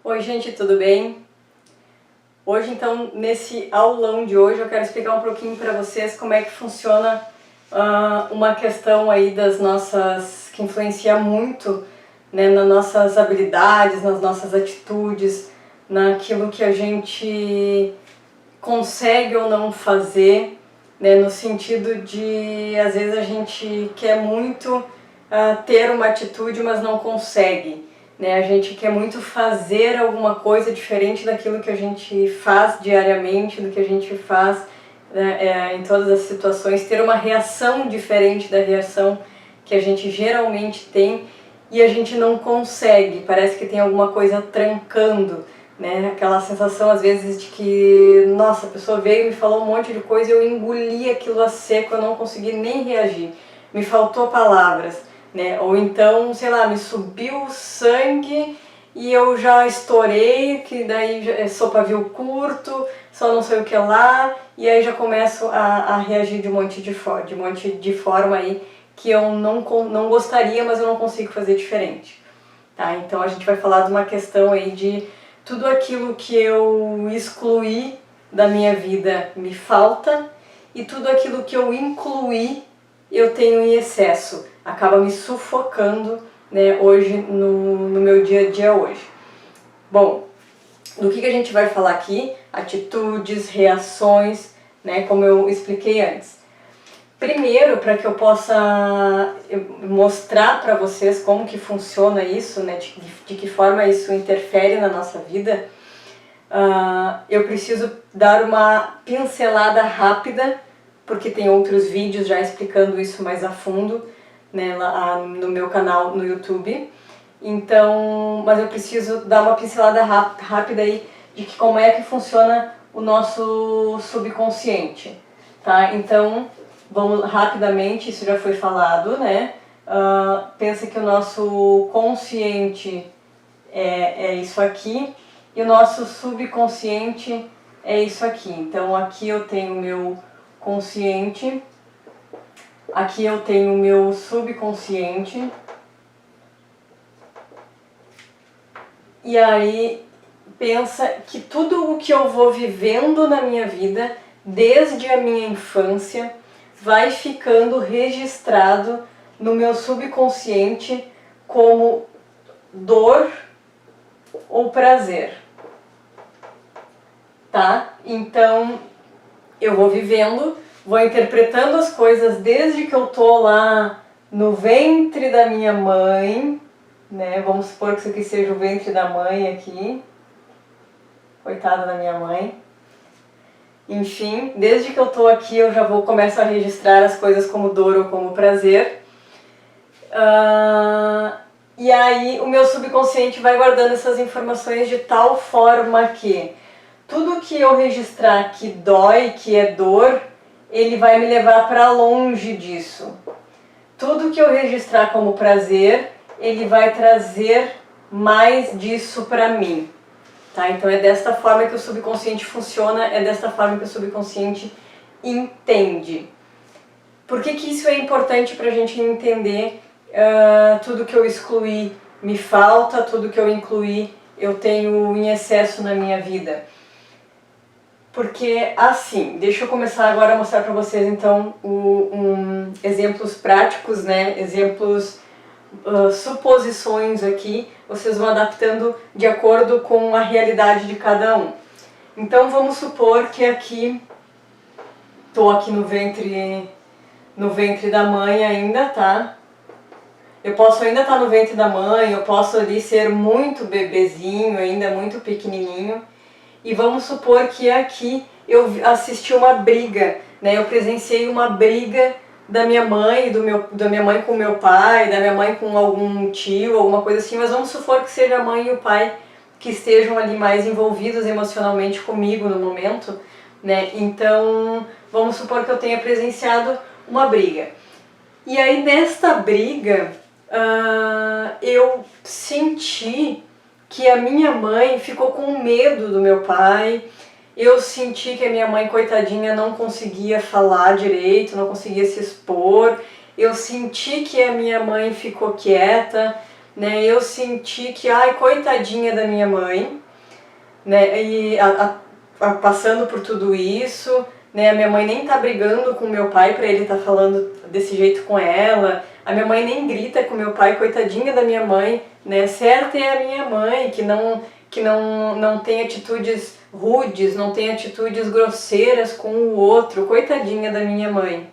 Oi gente, tudo bem? Hoje então, nesse aulão de hoje, eu quero explicar um pouquinho para vocês como é que funciona uma questão aí das nossas, que influencia muito, né, nas nossas habilidades, nas nossas atitudes, naquilo que a gente consegue ou não fazer, né, no sentido de, às vezes a gente quer muito ter uma atitude, mas não consegue. Né? A gente quer muito fazer alguma coisa diferente daquilo que a gente faz diariamente, do que a gente faz em todas as situações, ter uma reação diferente da reação que a gente geralmente tem e a gente não consegue, parece que tem alguma coisa trancando, né? Aquela sensação às vezes de que, nossa, a pessoa veio e me falou um monte de coisa e eu engoli aquilo a seco, eu não consegui nem reagir, me faltou palavras. Né? Ou então, sei lá, me subiu o sangue e eu já estourei, que daí sou pavio curto, só não sei o que lá, e aí já começo a reagir de um monte de forma aí que eu não gostaria, mas eu não consigo fazer diferente. Tá? Então a gente vai falar de uma questão aí de tudo aquilo que eu excluí da minha vida me falta e tudo aquilo que eu incluí eu tenho em excesso, acaba me sufocando, né, hoje no meu dia a dia hoje. Bom, do que a gente vai falar aqui? Atitudes, reações, né, como eu expliquei antes. Primeiro, para que eu possa mostrar para vocês como que funciona isso, né, de que forma isso interfere na nossa vida, eu preciso dar uma pincelada rápida, porque tem outros vídeos já explicando isso mais a fundo, né, lá no meu canal no YouTube. Então, mas eu preciso dar uma pincelada rápida aí de que como é que funciona o nosso subconsciente, tá? Então, vamos rapidamente, isso já foi falado, né? Pensa que o nosso consciente é isso aqui e o nosso subconsciente é isso aqui. Então, aqui eu tenho o meu consciente, aqui eu tenho o meu subconsciente, e aí pensa que tudo o que eu vou vivendo na minha vida, desde a minha infância, vai ficando registrado no meu subconsciente como dor ou prazer, tá? Então eu vou vivendo, vou interpretando as coisas desde que eu tô lá no ventre da minha mãe, né? Vamos supor que isso aqui seja o ventre da mãe aqui. Coitada da minha mãe. Enfim, desde que eu tô aqui eu já começo a registrar as coisas como dor ou como prazer. E aí o meu subconsciente vai guardando essas informações de tal forma que tudo que eu registrar que dói, que é dor, ele vai me levar para longe disso. Tudo que eu registrar como prazer, ele vai trazer mais disso para mim. Tá? Então é desta forma que o subconsciente funciona, é desta forma que o subconsciente entende. Por que isso é importante para a gente entender tudo que eu excluí me falta, tudo que eu incluí eu tenho em excesso na minha vida? Porque assim, deixa eu começar agora a mostrar para vocês então exemplos práticos, né? Exemplos, suposições aqui, vocês vão adaptando de acordo com a realidade de cada um. Então vamos supor que aqui, tô aqui no ventre da mãe ainda, tá? Eu posso ainda estar no ventre da mãe, eu posso ali ser muito bebezinho, ainda muito pequenininho. E vamos supor que aqui eu assisti uma briga, né? Eu presenciei uma briga da minha mãe, da minha mãe com o meu pai, da minha mãe com algum tio, alguma coisa assim, mas vamos supor que seja a mãe e o pai que estejam ali mais envolvidos emocionalmente comigo no momento, né? Então, vamos supor que eu tenha presenciado uma briga. E aí nesta briga, eu senti que a minha mãe ficou com medo do meu pai, eu senti que a minha mãe, coitadinha, não conseguia falar direito, não conseguia se expor, eu senti que a minha mãe ficou quieta, né, eu senti que, ai, coitadinha da minha mãe, né, e passando por tudo isso, né, a minha mãe nem tá brigando com meu pai pra ele tá falando desse jeito com ela, a minha mãe nem grita com meu pai, coitadinha da minha mãe, né, certa é a minha mãe, que não tem atitudes rudes, não tem atitudes grosseiras com o outro, coitadinha da minha mãe.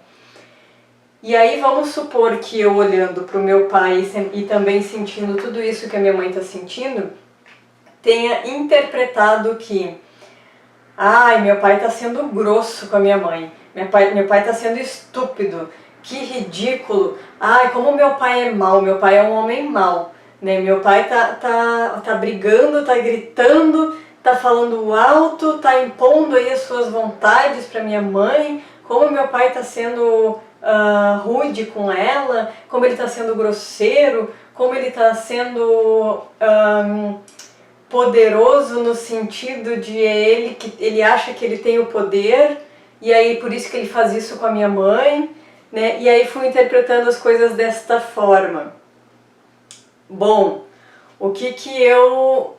E aí vamos supor que eu olhando para o meu pai e também sentindo tudo isso que a minha mãe está sentindo, tenha interpretado que ai, meu pai está sendo grosso com a minha mãe, meu pai está sendo estúpido, que ridículo, ai, como meu pai é mau, meu pai é um homem mau, né? Meu pai tá brigando, tá gritando, tá falando alto, tá impondo aí as suas vontades para minha mãe, como meu pai está sendo rude com ela, como ele está sendo grosseiro, como ele está sendo poderoso no sentido de que ele acha que ele tem o poder e aí por isso que ele faz isso com a minha mãe, né? E aí fui interpretando as coisas desta forma. Bom, o que eu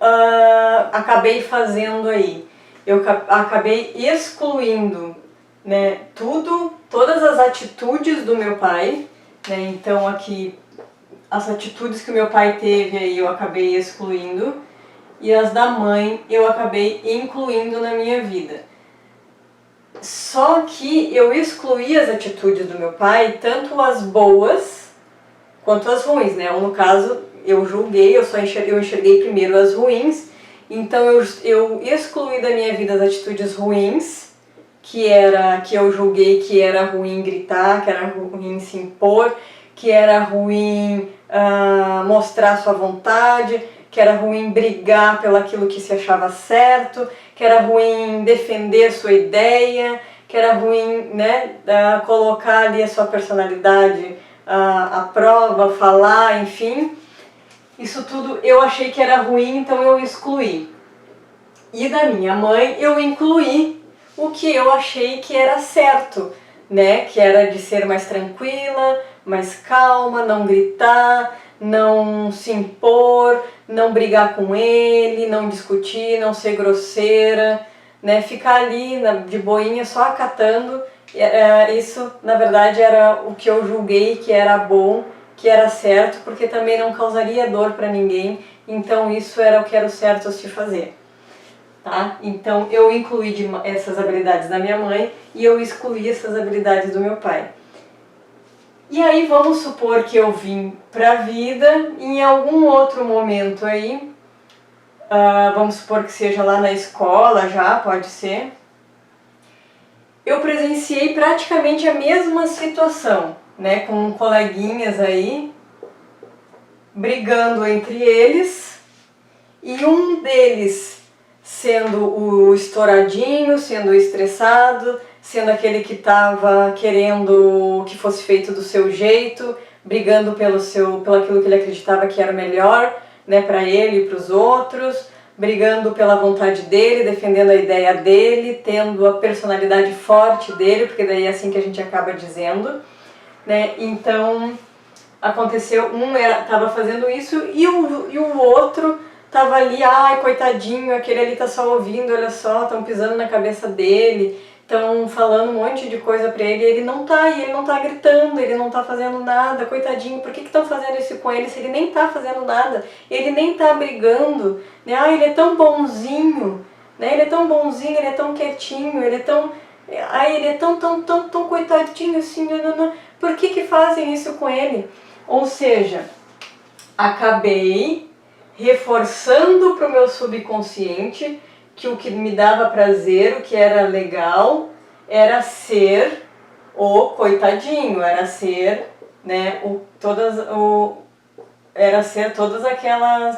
acabei fazendo aí? Eu acabei excluindo, né, todas as atitudes do meu pai, né? Então aqui as atitudes que o meu pai teve aí eu acabei excluindo e as da mãe eu acabei incluindo na minha vida. Só que eu excluí as atitudes do meu pai, tanto as boas quanto as ruins, né? Ou no caso, eu julguei, eu enxerguei primeiro as ruins, então eu excluí da minha vida as atitudes ruins, que eu julguei que era ruim gritar, que era ruim se impor, que era ruim mostrar sua vontade, que era ruim brigar pelo aquilo que se achava certo, que era ruim defender sua ideia, que era ruim, né, colocar ali a sua personalidade à prova, falar, enfim. Isso tudo eu achei que era ruim, então eu excluí. E da minha mãe eu incluí o que eu achei que era certo, né, que era de ser mais tranquila, mais calma, não gritar, não se impor, não brigar com ele, não discutir, não ser grosseira, né? Ficar ali de boinha só acatando. Isso, na verdade, era o que eu julguei que era bom, que era certo, porque também não causaria dor para ninguém, então isso era o que era o certo a se fazer. Tá? Então eu incluí essas habilidades da minha mãe e eu excluí essas habilidades do meu pai. E aí vamos supor que eu vim para a vida em algum outro momento aí, vamos supor que seja lá na escola já, pode ser. Eu presenciei praticamente a mesma situação, né, com coleguinhas aí, brigando entre eles, e um deles sendo o estouradinho, sendo o estressado, sendo aquele que estava querendo que fosse feito do seu jeito, brigando pelo aquilo que ele acreditava que era melhor, né, para ele e para os outros, brigando pela vontade dele, defendendo a ideia dele, tendo a personalidade forte dele, porque daí é assim que a gente acaba dizendo, né? Então aconteceu, estava fazendo isso e o outro tava ali, ai, coitadinho, aquele ali tá só ouvindo, olha só, estão pisando na cabeça dele, estão falando um monte de coisa pra ele, e ele não tá gritando, ele não tá fazendo nada, coitadinho, por que estão fazendo isso com ele se ele nem tá fazendo nada, ele nem tá brigando, né? Ah, ele é tão bonzinho, né? Ele é tão bonzinho, ele é tão quietinho, ele é tão... Ai, ele é tão coitadinho assim, não. Por que fazem isso com ele? Ou seja, acabei reforçando para o meu subconsciente que o que me dava prazer, o que era legal, era ser o coitadinho, era ser, né,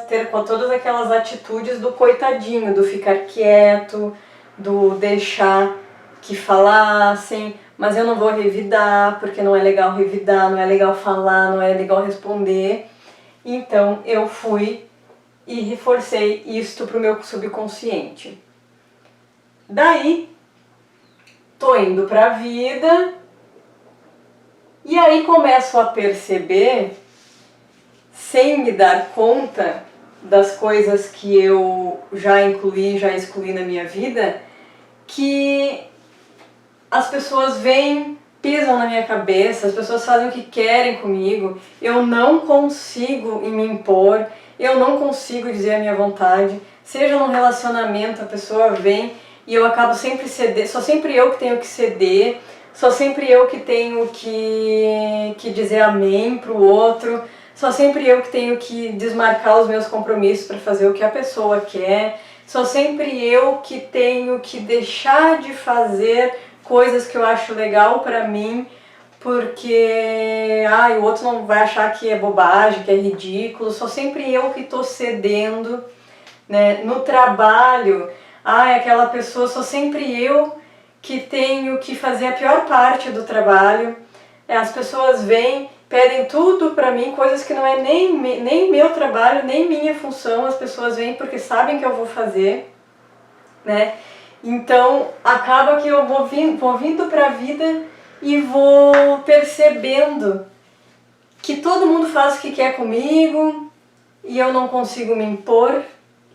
ter todas aquelas atitudes do coitadinho, do ficar quieto, do deixar que falassem, mas eu não vou revidar, porque não é legal revidar, não é legal falar, não é legal responder. Então eu fui e reforcei isto para o meu subconsciente. Daí, tô indo para a vida e aí começo a perceber sem me dar conta das coisas que eu já excluí na minha vida, que as pessoas vêm, pisam na minha cabeça, as pessoas fazem o que querem comigo, eu não consigo me impor, eu não consigo dizer a minha vontade, seja num relacionamento, a pessoa vem e eu acabo sempre ceder, sou sempre eu que tenho que ceder, sou sempre eu que tenho que dizer amém pro outro, sou sempre eu que tenho que desmarcar os meus compromissos para fazer o que a pessoa quer, sou sempre eu que tenho que deixar de fazer coisas que eu acho legal pra mim, porque o outro não vai achar que é bobagem, que é ridículo, sou sempre eu que tô cedendo, né? No trabalho, aquela pessoa, sou sempre eu que tenho que fazer a pior parte do trabalho, as pessoas vêm, pedem tudo pra mim, coisas que não é nem meu trabalho, nem minha função, as pessoas vêm porque sabem que eu vou fazer, né? Então acaba que eu vou vindo pra vida e vou percebendo que todo mundo faz o que quer comigo e eu não consigo me impor.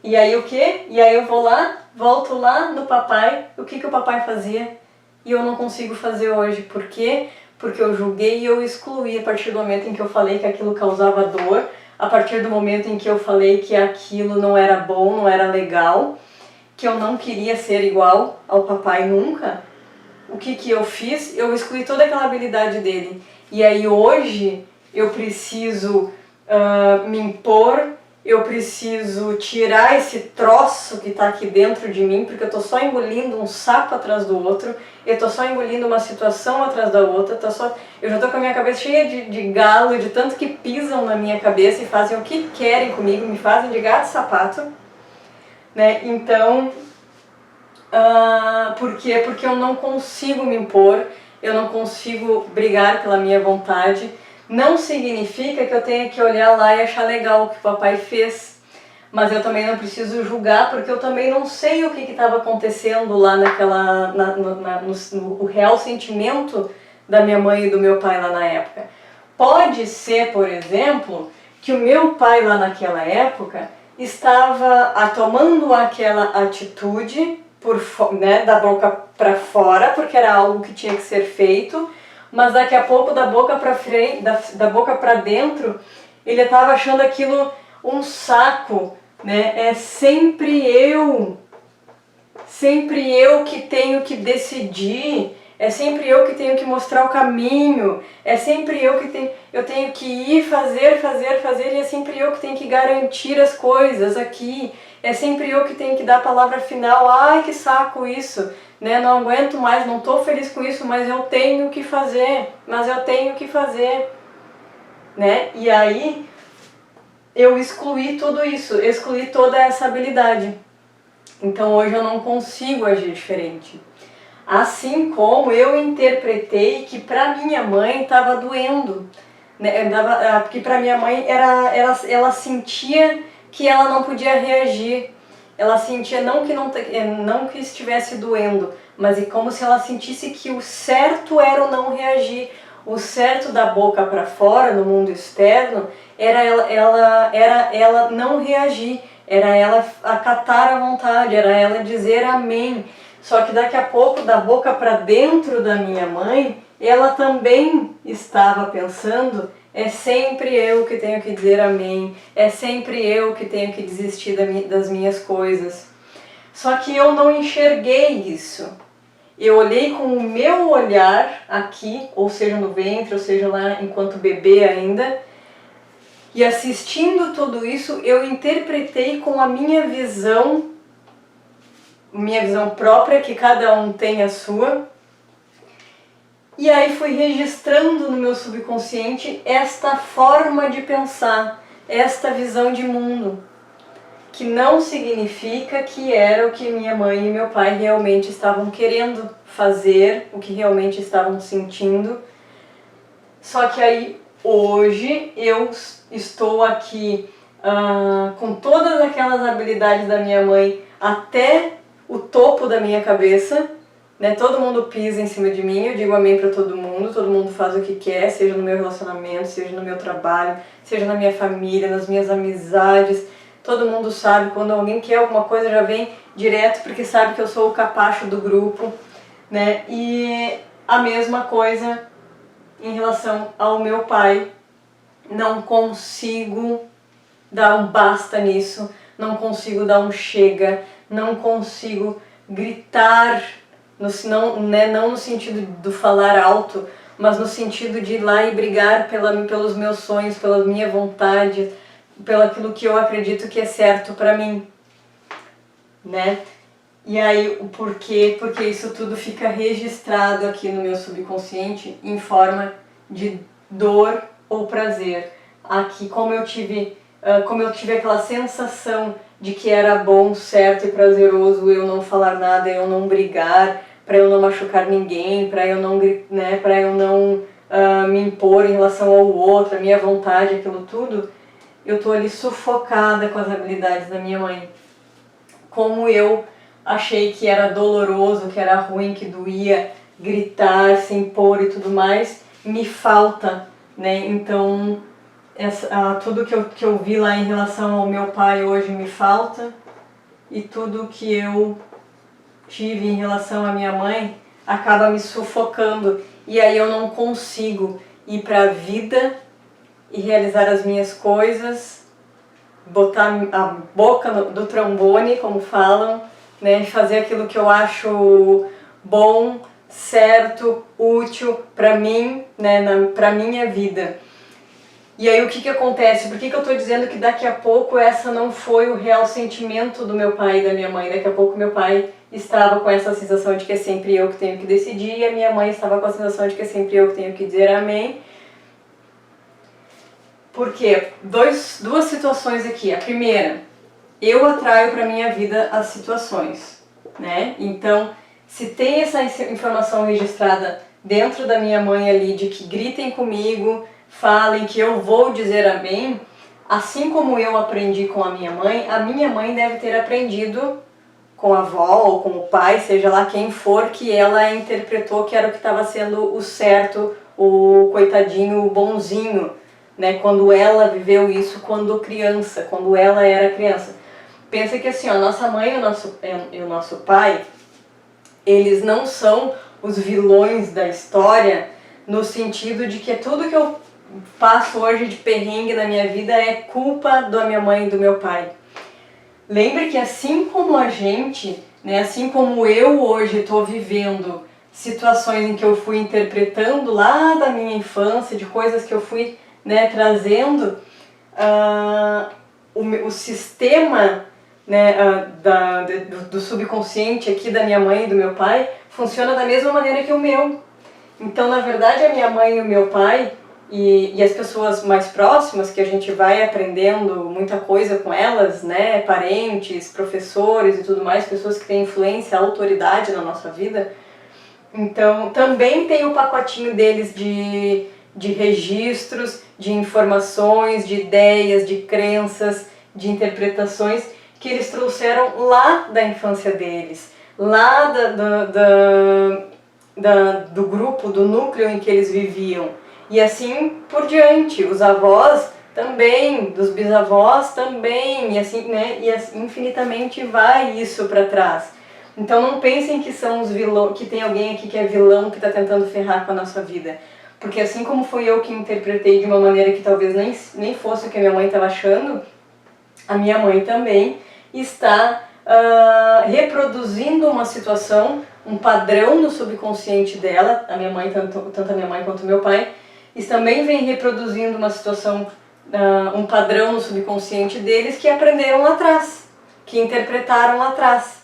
E aí o quê? E aí eu volto lá no papai, o que o papai fazia e eu não consigo fazer hoje. Por quê? Porque eu julguei e eu excluí a partir do momento em que eu falei que aquilo causava dor, a partir do momento em que eu falei que aquilo não era bom, não era legal, que eu não queria ser igual ao papai nunca, o que eu fiz? Eu excluí toda aquela habilidade dele. E aí hoje eu preciso me impor, eu preciso tirar esse troço que está aqui dentro de mim, porque eu estou só engolindo um sapo atrás do outro, eu estou só engolindo uma situação atrás da outra, eu já estou com a minha cabeça cheia de galo, de tanto que pisam na minha cabeça e fazem o que querem comigo, me fazem de gato e sapato. Né? Então, por quê? Porque eu não consigo me impor, eu não consigo brigar pela minha vontade. Não significa que eu tenha que olhar lá e achar legal o que o papai fez, mas eu também não preciso julgar, porque eu também não sei o que estava acontecendo lá no real sentimento da minha mãe e do meu pai lá na época. Pode ser, por exemplo, que o meu pai lá naquela época estava tomando aquela atitude da boca para fora, porque era algo que tinha que ser feito, mas daqui a pouco da boca para frente, da boca para dentro, ele estava achando aquilo um saco, né? É sempre eu que tenho que decidir, é sempre eu que tenho que mostrar o caminho, é sempre eu tenho que ir fazer, e é sempre eu que tenho que garantir as coisas aqui, é sempre eu que tenho que dar a palavra final. Ai, que saco isso, né? Não aguento mais, não estou feliz com isso, mas eu tenho que fazer, né? E aí eu excluí tudo isso, excluí toda essa habilidade. Então hoje eu não consigo agir diferente. Assim como eu interpretei que para minha mãe estava doendo, né? Porque para minha mãe ela sentia que ela não podia reagir, ela sentia não que estivesse doendo, mas como se ela sentisse que o certo era o não reagir, o certo da boca para fora no mundo externo era ela não reagir, era ela acatar a vontade, era ela dizer amém. Só que daqui a pouco, da boca para dentro da minha mãe, ela também estava pensando: é sempre eu que tenho que dizer amém, é sempre eu que tenho que desistir das minhas coisas. Só que eu não enxerguei isso. Eu olhei com o meu olhar aqui, ou seja no ventre, ou seja lá enquanto bebê ainda, e assistindo tudo isso, eu interpretei com a minha visão própria, que cada um tem a sua. E aí fui registrando no meu subconsciente esta forma de pensar, esta visão de mundo, que não significa que era o que minha mãe e meu pai realmente estavam querendo fazer, o que realmente estavam sentindo. Só que aí hoje eu estou aqui com todas aquelas habilidades da minha mãe até o topo da minha cabeça, né? Todo mundo pisa em cima de mim, eu digo amém para todo mundo faz o que quer, seja no meu relacionamento, seja no meu trabalho, seja na minha família, nas minhas amizades. Todo mundo sabe, quando alguém quer alguma coisa já vem direto porque sabe que eu sou o capacho do grupo, né? E a mesma coisa em relação ao meu pai. Não consigo dar um basta nisso, não consigo dar um chega, não consigo gritar, não no sentido do falar alto, mas no sentido de ir lá e brigar pelos meus sonhos, pela minha vontade, pelo aquilo que eu acredito que é certo para mim, né? E aí, o porquê? Porque isso tudo fica registrado aqui no meu subconsciente em forma de dor ou prazer. Aqui, como eu tive aquela sensação de que era bom, certo e prazeroso eu não falar nada, eu não brigar, para eu não machucar ninguém, para eu não, né, para eu não me impor em relação ao outro, a minha vontade, aquilo tudo, eu tô ali sufocada com as habilidades da minha mãe. Como eu achei que era doloroso, que era ruim, que doía gritar, se impor e tudo mais, me falta, né? Então, tudo que eu vi lá em relação ao meu pai hoje me falta, e tudo que eu tive em relação à minha mãe acaba me sufocando, e aí eu não consigo ir para a vida e realizar as minhas coisas, botar a boca do trombone, como falam, né, fazer aquilo que eu acho bom, certo, útil para mim, né, para minha vida. E aí o que acontece? Por que eu estou dizendo que daqui a pouco essa não foi o real sentimento do meu pai e da minha mãe? Daqui a pouco meu pai estava com essa sensação de que é sempre eu que tenho que decidir, e a minha mãe estava com a sensação de que é sempre eu que tenho que dizer amém. Por quê? Duas situações aqui. A primeira, eu atraio para minha vida as situações, né? Então, se tem essa informação registrada dentro da minha mãe ali, de que gritem comigo, falem que eu vou dizer amém, assim como eu aprendi com a minha mãe deve ter aprendido com a avó ou com o pai, seja lá quem for, que ela interpretou que era o que estava sendo o certo, o coitadinho, o bonzinho, né? Quando ela viveu isso quando criança, quando ela era criança. Pensa que assim, ó, a nossa mãe e o nosso pai, eles não são os vilões da história, no sentido de que tudo que eu passo hoje de perrengue na minha vida é culpa da minha mãe e do meu pai. Lembre que assim como a gente, né, assim como eu hoje estou vivendo situações em que eu fui interpretando lá da minha infância, de coisas que eu fui, né, trazendo, o sistema, né, do subconsciente aqui da minha mãe e do meu pai funciona da mesma maneira que o meu. Então, na verdade, a minha mãe e o meu pai e as pessoas mais próximas, que a gente vai aprendendo muita coisa com elas, né, parentes, professores e tudo mais, pessoas que têm influência, autoridade na nossa vida, então também tem o pacotinho deles de registros, de informações, de ideias, de crenças, de interpretações que eles trouxeram lá da infância deles, lá do grupo, do núcleo em que eles viviam. E assim por diante, os avós também, dos bisavós também, e assim, né, e assim, infinitamente vai isso para trás. Então não pensem que são os vilões, que tem alguém aqui que é vilão que está tentando ferrar com a nossa vida. Porque assim como fui eu que interpretei de uma maneira que talvez nem fosse o que a minha mãe estava achando, a minha mãe também está reproduzindo uma situação, um padrão no subconsciente dela, a minha mãe, tanto a minha mãe quanto o meu pai, também vem reproduzindo uma situação, um padrão no subconsciente deles que aprenderam lá atrás, que interpretaram lá atrás.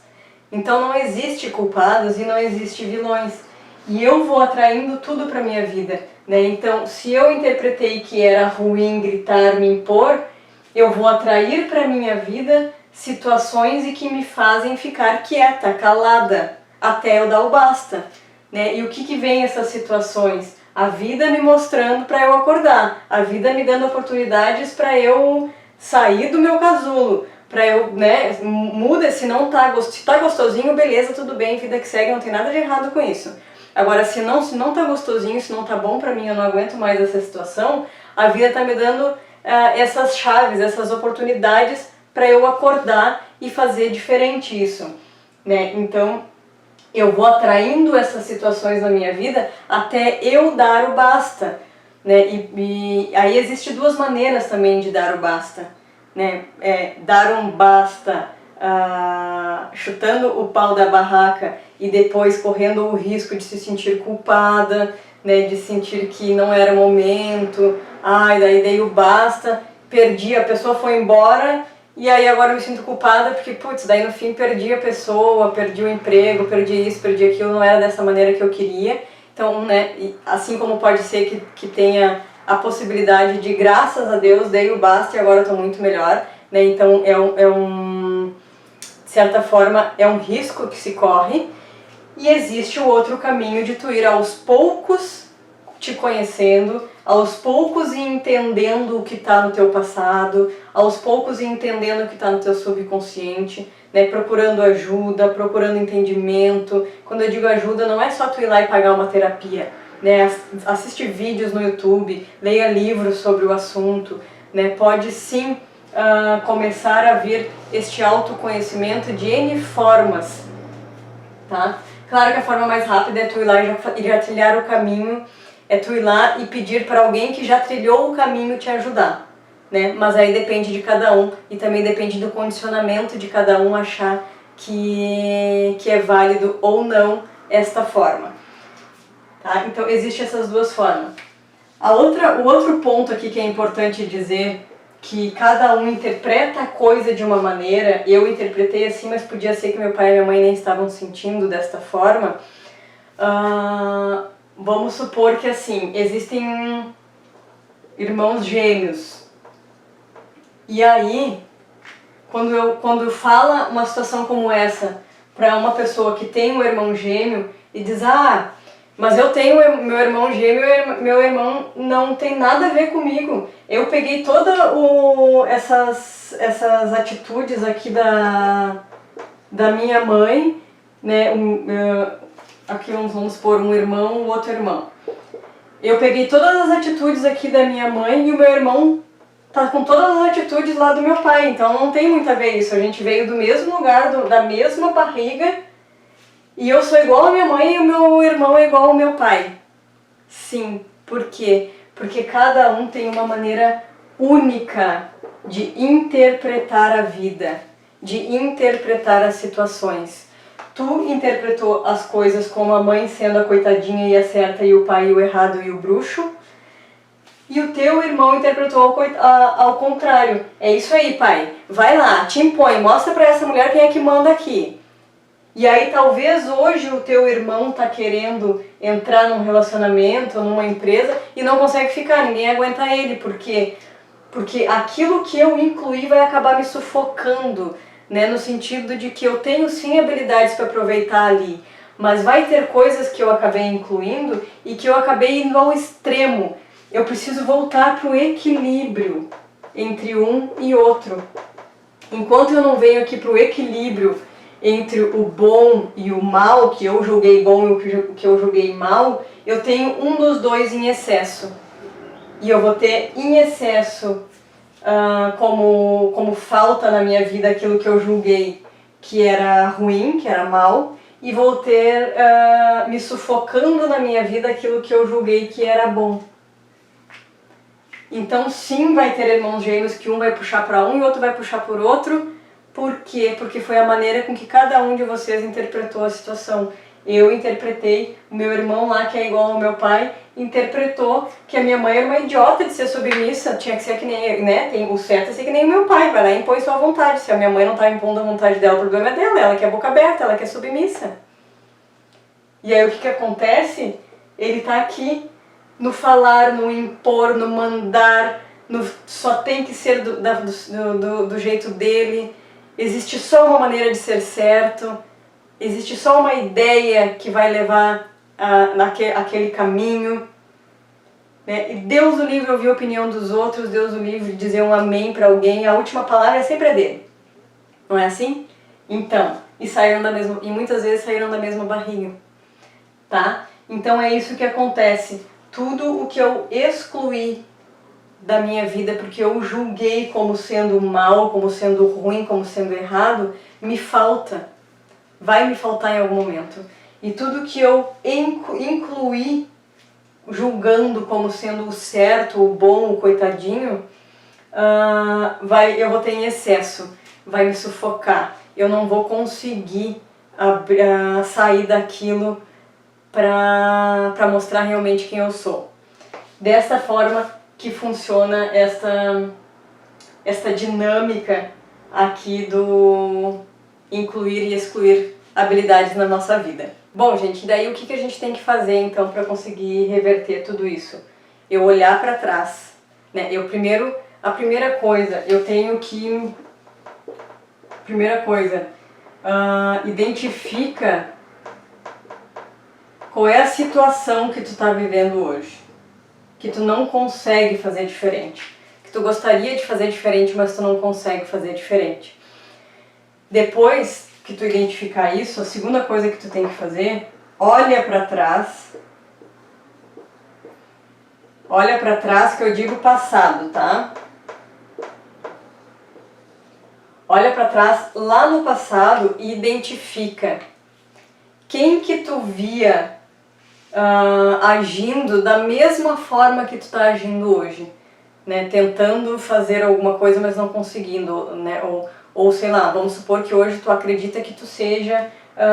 Então não existe culpados e não existe vilões. E eu vou atraindo tudo para minha vida, né? Então, se eu interpretei que era ruim gritar, me impor, eu vou atrair para minha vida situações e que me fazem ficar quieta, calada, até eu dar o basta, né? E o que vem essas situações? A vida me mostrando para eu acordar, a vida me dando oportunidades para eu sair do meu casulo, pra eu, né, muda, se não tá, se tá gostosinho, beleza, tudo bem, vida que segue, não tem nada de errado com isso. Agora, se não tá gostosinho, se não tá bom pra mim, eu não aguento mais essa situação, a vida tá me dando essas chaves, essas oportunidades para eu acordar e fazer diferente isso, né? Então, eu vou atraindo essas situações na minha vida até eu dar o basta, né? E aí existe duas maneiras também de dar o basta, né? Dar um basta chutando o pau da barraca e depois correndo o risco de se sentir culpada, né? De sentir que não era o momento, daí dei o basta, perdi, a pessoa foi embora. E aí agora eu me sinto culpada porque, putz, daí no fim perdi a pessoa, perdi o emprego, perdi isso, perdi aquilo, não era dessa maneira que eu queria. Então, né, assim como pode ser que tenha a possibilidade de, graças a Deus, dei o basta e agora eu tô muito melhor, né? Então de certa forma, é um risco que se corre. E existe o outro caminho de tu ir aos poucos te conhecendo, aos poucos e entendendo o que está no teu passado, aos poucos e entendendo o que está no teu subconsciente, né? Procurando ajuda, procurando entendimento. Quando eu digo ajuda, não é só tu ir lá e pagar uma terapia, né? Assiste vídeos no YouTube, leia livros sobre o assunto, né? Pode sim começar a vir este autoconhecimento de N formas, tá? Claro que a forma mais rápida é tu ir lá e já trilhar o caminho, é tu ir lá e pedir para alguém que já trilhou o caminho te ajudar, né? Mas aí depende de cada um e também depende do condicionamento de cada um achar que é válido ou não esta forma, tá? Então existem essas duas formas. O outro ponto aqui que é importante dizer, que cada um interpreta a coisa de uma maneira, eu interpretei assim, mas podia ser que meu pai e minha mãe nem estavam sentindo desta forma. Vamos supor que assim, existem irmãos gêmeos. E aí, quando fala uma situação como essa para uma pessoa que tem um irmão gêmeo e diz, mas eu tenho meu irmão gêmeo e meu irmão não tem nada a ver comigo. Eu peguei todas essas atitudes aqui da minha mãe, né? Aqui vamos pôr um irmão, o outro irmão. Eu peguei todas as atitudes aqui da minha mãe e o meu irmão tá com todas as atitudes lá do meu pai. Então não tem muito a ver isso. A gente veio do mesmo lugar, da mesma barriga, e eu sou igual a minha mãe e o meu irmão é igual ao meu pai. Sim, por quê? Porque cada um tem uma maneira única de interpretar a vida, de interpretar as situações. Tu interpretou as coisas como a mãe sendo a coitadinha e a certa e o pai o errado e o bruxo. E o teu irmão interpretou ao contrário. É isso aí, pai. Vai lá, te impõe, mostra pra essa mulher quem é que manda aqui. E aí talvez hoje o teu irmão tá querendo entrar num relacionamento ou numa empresa e não consegue ficar, ninguém aguenta ele, porque aquilo que eu incluí vai acabar me sufocando, né? No sentido de que eu tenho sim habilidades para aproveitar ali, mas vai ter coisas que eu acabei incluindo e que eu acabei indo ao extremo. Eu preciso voltar para o equilíbrio entre um e outro. Enquanto eu não venho aqui para o equilíbrio entre o bom e o mal, que eu julguei bom e o que eu julguei mal, eu tenho um dos dois em excesso. E eu vou ter em excesso como falta na minha vida aquilo que eu julguei que era ruim, que era mal, e vou ter me sufocando na minha vida aquilo que eu julguei que era bom. Então sim, vai ter irmãos gêmeos que um vai puxar para um e o outro vai puxar por outro. Por quê? Porque foi a maneira com que cada um de vocês interpretou a situação. Eu interpretei, o meu irmão lá, que é igual ao meu pai, interpretou que a minha mãe era uma idiota de ser submissa, tinha que ser que nem, né? O certo é ser que nem o meu pai, vai lá e impõe sua vontade. Se a minha mãe não tá impondo a vontade dela, o problema é dela, ela que é boca aberta, ela que é submissa. E aí o que acontece? Ele tá aqui no falar, no impor, no mandar, só tem que ser do jeito dele. Existe só uma maneira de ser certo, existe só uma ideia que vai levar naquele caminho, né? E Deus o livre ouvir a opinião dos outros, Deus o livre dizer um amém para alguém, a última palavra é sempre a dele. Não é assim? Então, e muitas vezes saíram da mesma barriga, tá? Então é isso que acontece. Tudo o que eu excluí da minha vida porque eu julguei como sendo mal, como sendo ruim, como sendo errado, me falta. Vai me faltar em algum momento. E tudo que eu incluí julgando como sendo o certo, o bom, o coitadinho, eu vou ter em excesso, vai me sufocar. Eu não vou conseguir sair daquilo para mostrar realmente quem eu sou. Desta forma que funciona esta dinâmica aqui do incluir e excluir habilidades na nossa vida. Bom, gente, daí o que a gente tem que fazer então para conseguir reverter tudo isso? Eu olhar para trás, né? A primeira coisa, eu tenho que... Primeira coisa, identifica qual é a situação que tu está vivendo hoje, que tu não consegue fazer diferente, que tu gostaria de fazer diferente, mas tu não consegue fazer diferente. Depois que tu identificar isso, a segunda coisa que tu tem que fazer, olha para trás que eu digo passado, tá? Olha para trás lá no passado e identifica quem que tu via agindo da mesma forma que tu está agindo hoje, né? Tentando fazer alguma coisa, mas não conseguindo, né? Ou sei lá, vamos supor que hoje tu acredita que tu seja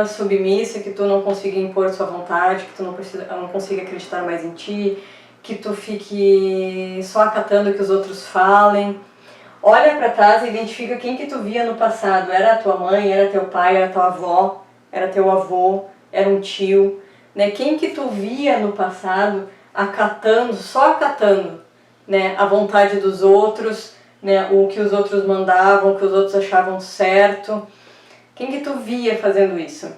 submissa, que tu não consiga impor sua vontade, que tu não consiga acreditar mais em ti, que tu fique só acatando o que os outros falem. Olha para trás e identifica quem que tu via no passado. Era a tua mãe, era teu pai, era tua avó, era teu avô, era um tio, né? Quem que tu via no passado só acatando, né, a vontade dos outros, né, o que os outros mandavam, o que os outros achavam certo. Quem que tu via fazendo isso?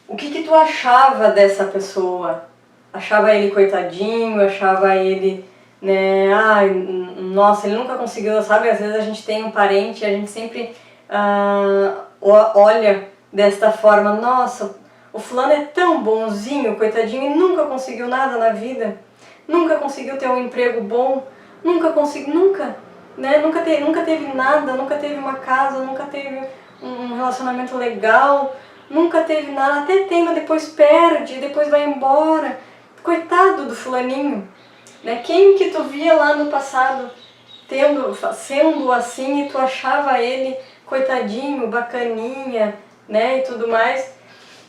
O que tu achava dessa pessoa? Achava ele coitadinho, achava ele, né, ai, nossa, ele nunca conseguiu, sabe? Às vezes a gente tem um parente e a gente sempre olha desta forma, nossa, o fulano é tão bonzinho, coitadinho, e nunca conseguiu nada na vida, nunca conseguiu ter um emprego bom, nunca, né, nunca teve nada, nunca teve uma casa, nunca teve um relacionamento legal, nunca teve nada, até tem, mas depois perde, depois vai embora. Coitado do fulaninho, né? Quem que tu via lá no passado sendo assim e tu achava ele coitadinho, bacaninha, né, e tudo mais?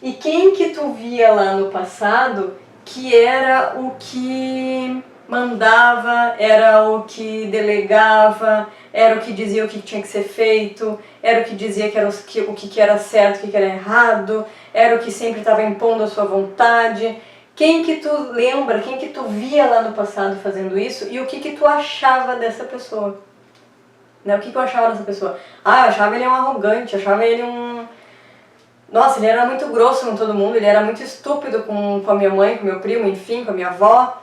E quem que tu via lá no passado que era o que mandava, era o que delegava, era o que dizia o que tinha que ser feito, era o que dizia que era o que era certo, o que era errado, era o que sempre estava impondo a sua vontade? Quem que tu lembra, quem que tu via lá no passado fazendo isso e o que tu achava dessa pessoa? Né? O que eu achava dessa pessoa? Eu achava ele um arrogante, achava ele um... Nossa, ele era muito grosso com todo mundo, ele era muito estúpido com a minha mãe, com meu primo, enfim, com a minha avó.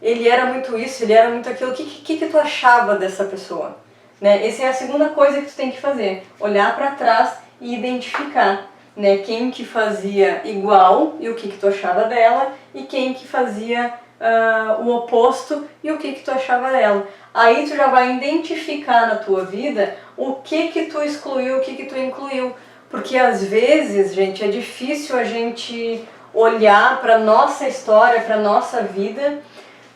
Ele era muito isso, ele era muito aquilo. O que tu achava dessa pessoa? Né? Essa é a segunda coisa que tu tem que fazer. Olhar para trás e identificar, né, quem que fazia igual e o que tu achava dela e quem que fazia o oposto e o que tu achava dela. Aí tu já vai identificar na tua vida o que tu excluiu, o que tu incluiu. Porque às vezes, gente, é difícil a gente olhar para nossa história, para nossa vida,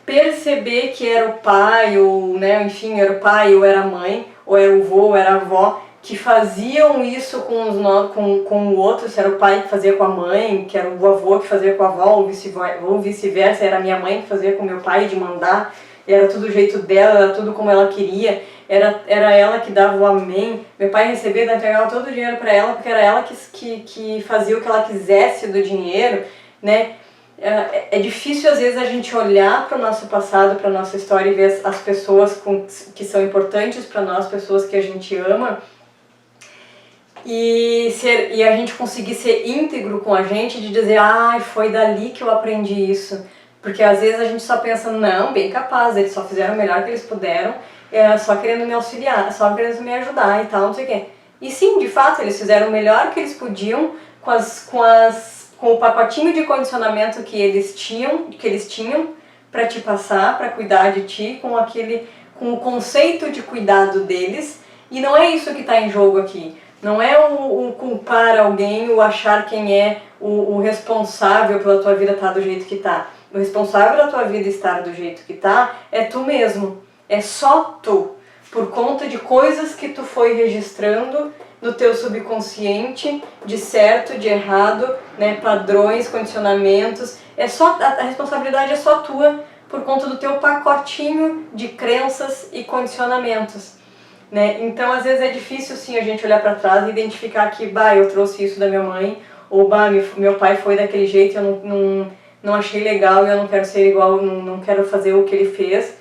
perceber que era o pai, ou, né, enfim, era o pai, ou era a mãe, ou era o vô, ou era a avó, que faziam isso com o outro, se era o pai que fazia com a mãe, que era o avô que fazia com a avó, ou vice-versa, era a minha mãe que fazia com meu pai, de mandar, era tudo o jeito dela, era tudo como ela queria, era ela que dava o amém, meu pai recebia, entregava todo o dinheiro para ela, porque era ela que fazia o que ela quisesse do dinheiro, né? É difícil às vezes a gente olhar para o nosso passado, para a nossa história e ver as pessoas que são importantes para nós, pessoas que a gente ama, e a gente conseguir ser íntegro com a gente, de dizer, foi dali que eu aprendi isso. Porque às vezes a gente só pensa, não, bem capaz, eles só fizeram o melhor que eles puderam, só querendo me auxiliar, só querendo me ajudar e tal, não sei o quê. E sim, de fato, eles fizeram o melhor que eles podiam com o pacotinho de condicionamento que eles tinham para te passar, para cuidar de ti, com o conceito de cuidado deles. E não é isso que está em jogo aqui. Não é o culpar alguém, o achar quem é o responsável pela tua vida estar do jeito que está. O responsável da tua vida estar do jeito que está é tu mesmo. É só tu. Por conta de coisas que tu foi registrando no teu subconsciente, de certo, de errado, né, padrões, condicionamentos. A responsabilidade é só tua por conta do teu pacotinho de crenças e condicionamentos. Né? Então, às vezes é difícil sim a gente olhar para trás e identificar que, eu trouxe isso da minha mãe, ou meu pai foi daquele jeito, eu não achei legal e eu não quero ser igual, não quero fazer o que ele fez.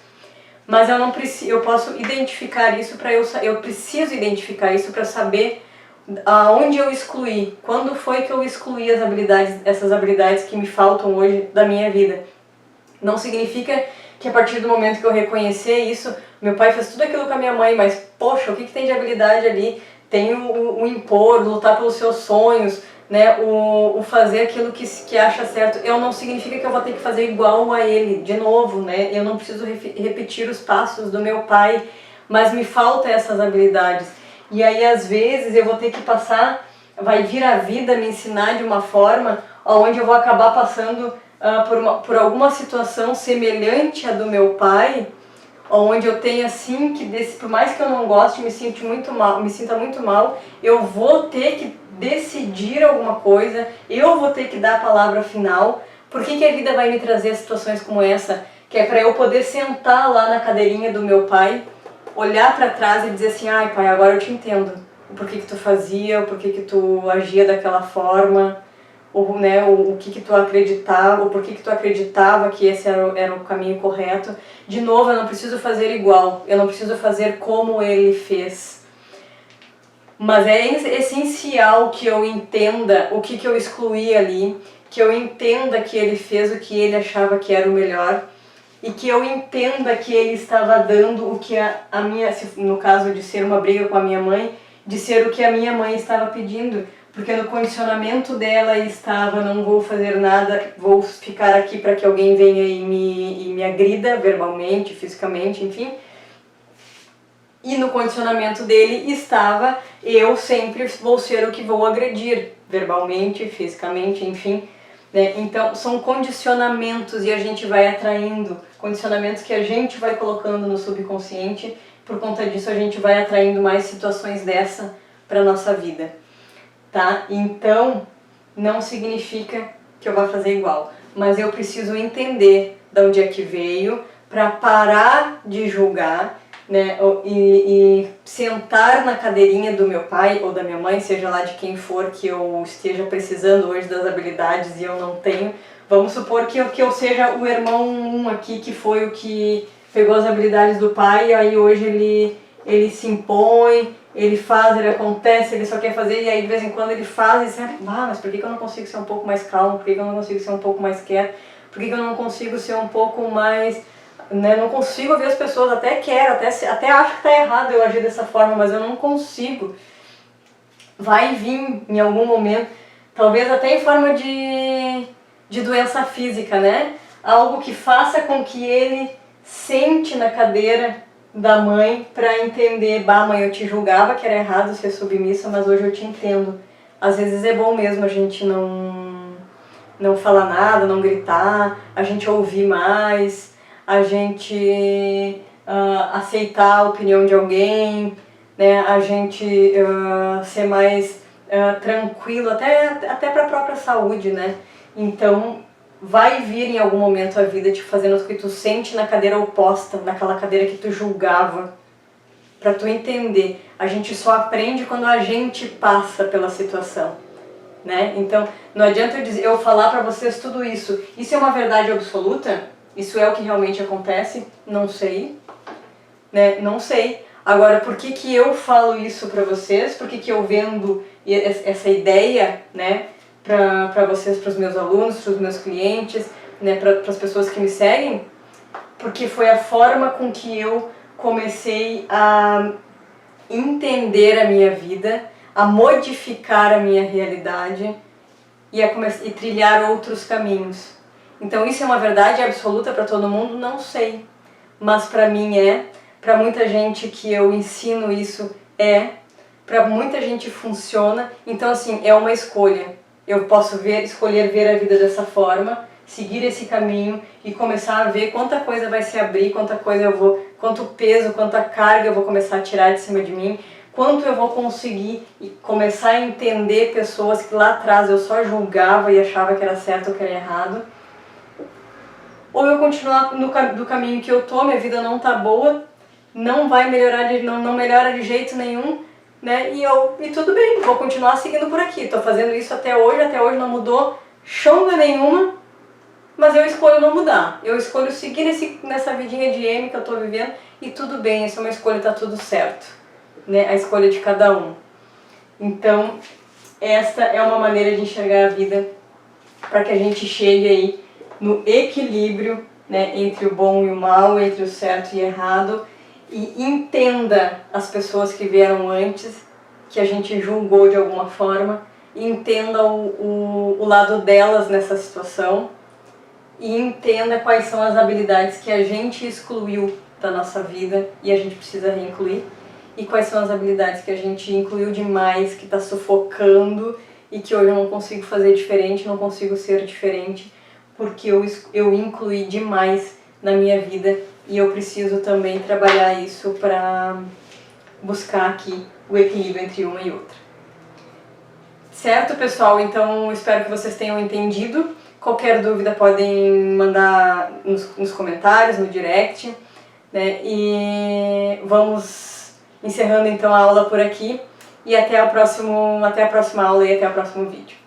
Mas eu posso identificar isso eu preciso identificar isso para saber aonde eu excluí, quando foi que eu excluí essas habilidades que me faltam hoje da minha vida. Não significa que a partir do momento que eu reconhecer isso, meu pai fez tudo aquilo com a minha mãe, mas poxa, o que tem de habilidade ali? Tem o impor, lutar pelos seus sonhos, né? o fazer aquilo que acha certo. Não significa que eu vou ter que fazer igual a ele de novo, né? Eu não preciso repetir os passos do meu pai, mas me faltam essas habilidades. E aí às vezes eu vou ter que vai vir a vida me ensinar de uma forma onde eu vou acabar passando por alguma situação semelhante à do meu pai, onde eu tenho assim por mais que eu não goste, me sinta muito mal, eu vou ter que decidir alguma coisa, eu vou ter que dar a palavra final. Por que a vida vai me trazer situações como essa? Que é para eu poder sentar lá na cadeirinha do meu pai, olhar para trás e dizer assim, ai pai, agora eu te entendo. O porquê que tu fazia, o porquê que tu agia daquela forma, o que tu acreditava, o porquê que tu acreditava que esse era o caminho correto. De novo, eu não preciso fazer igual, eu não preciso fazer como ele fez. Mas é essencial que eu entenda o que eu excluí ali, que eu entenda que ele fez o que ele achava que era o melhor, e que eu entenda que ele estava dando o que no caso de ser uma briga com a minha mãe, de ser o que a minha mãe estava pedindo. Porque no condicionamento dela estava, não vou fazer nada, vou ficar aqui para que alguém venha e me agrida verbalmente, fisicamente, enfim. E no condicionamento dele estava, eu sempre vou ser o que vou agredir, verbalmente, fisicamente, enfim. Né? Então são condicionamentos e a gente vai atraindo, condicionamentos que a gente vai colocando no subconsciente, por conta disso a gente vai atraindo mais situações dessa para a nossa vida. Tá? Então, não significa que eu vá fazer igual, mas eu preciso entender de onde é que veio para parar de julgar, né? E sentar na cadeirinha do meu pai ou da minha mãe, seja lá de quem for que eu esteja precisando hoje das habilidades e eu não tenho. Vamos supor que eu seja o irmão 1 aqui, que foi o que pegou as habilidades do pai e aí hoje ele se impõe, ele faz, ele acontece, ele só quer fazer, e aí de vez em quando ele faz e você, mas por que eu não consigo ser um pouco mais calmo? Por que eu não consigo ser um pouco mais quieto? Por que eu não consigo ser um pouco mais, né? Não consigo ver as pessoas, até quero, até acho que está errado eu agir dessa forma, mas eu não consigo. Vai vir em algum momento, talvez até em forma de doença física, né? Algo que faça com que ele sente na cadeira da mãe para entender, mãe, eu te julgava que era errado ser submissa, mas hoje eu te entendo. Às vezes é bom mesmo a gente não falar nada, não gritar, a gente ouvir mais, a gente aceitar a opinião de alguém, né? A gente ser mais tranquilo, até para a própria saúde, né? Então, vai vir em algum momento a vida te fazendo o que tu sente na cadeira oposta, naquela cadeira que tu julgava, para tu entender. A gente só aprende quando a gente passa pela situação, né? Então, não adianta eu falar para vocês tudo isso. Isso é uma verdade absoluta? Isso é o que realmente acontece? Não sei, né? Não sei. Agora, por que eu falo isso para vocês? Por que eu vendo essa ideia, né? Para vocês, para os meus alunos, para os meus clientes, né, para as pessoas que me seguem, porque foi a forma com que eu comecei a entender a minha vida, a modificar a minha realidade e trilhar outros caminhos. Então isso é uma verdade absoluta para todo mundo? Não sei. Mas para mim é, para muita gente que eu ensino isso para muita gente funciona. Então assim, é uma escolha. Eu posso escolher ver a vida dessa forma, seguir esse caminho e começar a ver quanta coisa vai se abrir, quanto peso, quanta carga eu vou começar a tirar de cima de mim, quanto eu vou conseguir e começar a entender pessoas que lá atrás eu só julgava e achava que era certo ou que era errado. Ou eu continuar do caminho que eu tô, minha vida não tá boa, não vai melhorar, não melhora de jeito nenhum, né? E tudo bem, vou continuar seguindo por aqui. Tô fazendo isso até hoje não mudou chonga nenhuma, mas eu escolho não mudar. Eu escolho seguir nessa vidinha de M que eu tô vivendo e tudo bem, isso é uma escolha, tá tudo certo, né? A escolha de cada um. Então, esta é uma maneira de enxergar a vida para que a gente chegue aí no equilíbrio, né, entre o bom e o mal, entre o certo e o errado, e entenda as pessoas que vieram antes, que a gente julgou de alguma forma, e entenda o lado delas nessa situação, e entenda quais são as habilidades que a gente excluiu da nossa vida e a gente precisa reincluir, e quais são as habilidades que a gente incluiu demais, que está sufocando e que hoje eu não consigo fazer diferente, não consigo ser diferente, porque eu incluí demais na minha vida e eu preciso também trabalhar isso para buscar aqui o equilíbrio entre uma e outra. Certo, pessoal? Então, espero que vocês tenham entendido. Qualquer dúvida podem mandar nos comentários, no direct, né? E vamos encerrando então a aula por aqui e até a próxima aula e até o próximo vídeo.